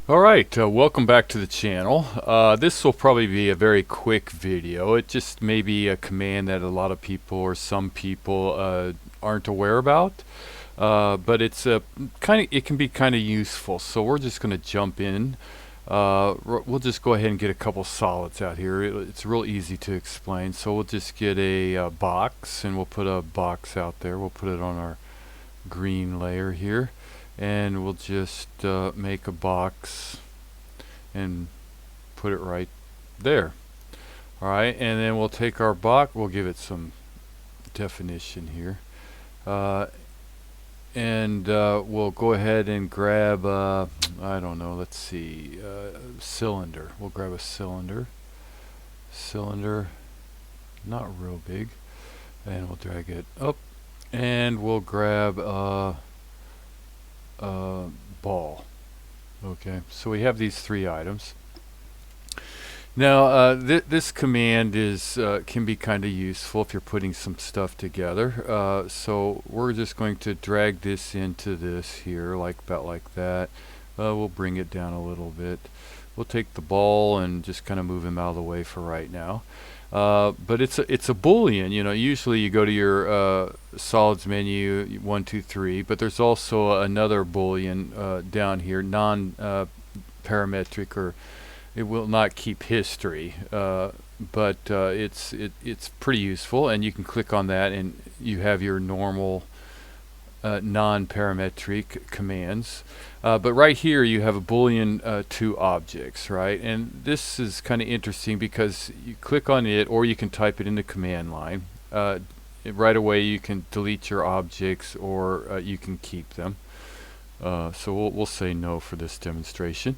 Alright, welcome back to the channel. This will probably be a very quick video. It just may be a command that a lot of people or some people aren't aware about. But it's it can be kind of useful. So we're just going to jump in. We'll just go ahead and get a couple solids out here. It's real easy to explain. So we'll just get a box, and we'll put a box out there. We'll put it on our green layer here. And we'll just make a box and put it right there. Alright, and then we'll take our box, we'll give it some definition here. We'll go ahead and grab, I don't know, let's see, cylinder. We'll grab a cylinder. Cylinder, not real big. And we'll drag it up. And we'll grab ball. Okay, so we have these three items. Now this command is can be kind of useful if you're putting some stuff together. So we're just going to drag this into this here, about like that. We'll bring it down a little bit. We'll take the ball and just kind of move him out of the way for right now. But it's a Boolean. You know, usually you go to your solids menu 1, 2, 3, but there's also another Boolean down here, non-parametric, or it will not keep history. But it's pretty useful, and you can click on that, and you have your normal non-parametric commands. But right here you have a Boolean to objects, right? And this is kind of interesting because you click on it, or you can type it in the command line. Right away you can delete your objects, or you can keep them. So we'll say no for this demonstration.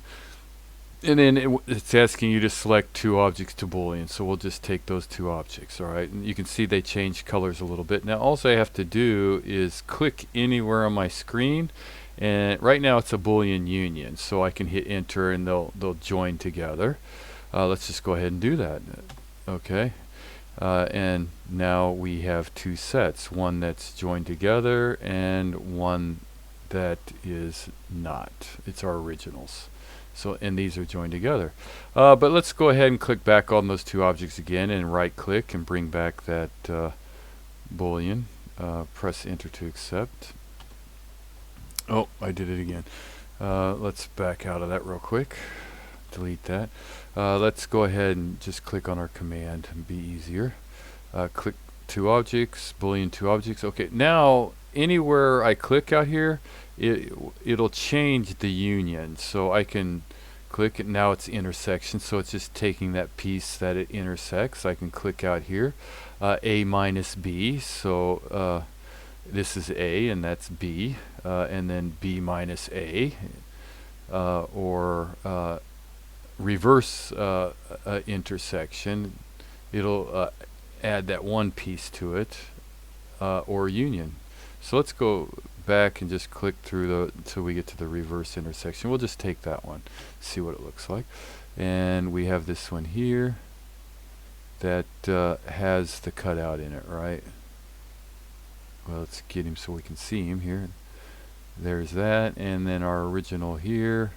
And then it's asking you to select two objects to Boolean, so we'll just take those two objects. Alright, and you can see they change colors a little bit. Now all I have to do is click anywhere on my screen, and right now it's a Boolean union, so I can hit enter and they'll join together. Let's just go ahead and do that. Okay, and now we have two sets, one that's joined together and one that is not. It's our originals. So, and these are joined together. But let's go ahead and click back on those two objects again, and right click and bring back that Boolean. Press enter to accept. Oh, I did it again. Let's back out of that real quick. Delete that. Let's go ahead and just click on our command and be easier. Click two objects, Boolean two objects. Okay, now anywhere I click out here, it'll change the union, so I can click it. Now it's intersection, so it's just taking that piece that it intersects. I can click out here, A minus B, so this is A and that's B, and then B minus A, or reverse intersection. It'll add that one piece to it, or union. So let's go back and just click through until we get to the reverse intersection. We'll just take that one, see what it looks like. And we have this one here that has the cutout in it, right? Well, let's get him so we can see him here. There's that, and then our original here,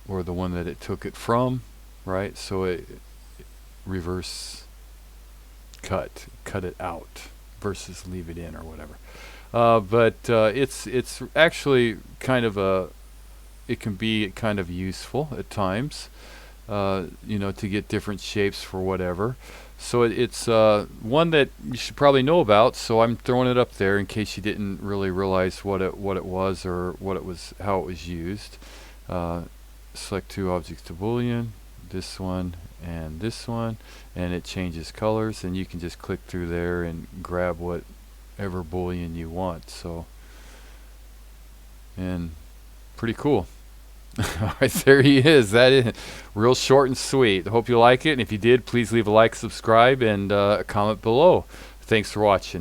or the one that it took it from, right? So it reverse cut it out versus leave it in or whatever. But it's actually kind of it can be kind of useful at times, you know, to get different shapes for whatever. So it's one that you should probably know about, so I'm throwing it up there in case you didn't really realize what it was, or how it was used. Select two objects to Boolean, this one and this one, and it changes colors, and you can just click through there and grab whatever Boolean you want. So, and pretty cool. Alright, there he is. That is real short and sweet. I hope you like it, and if you did, please leave a like, subscribe, and a comment below. Thanks for watching.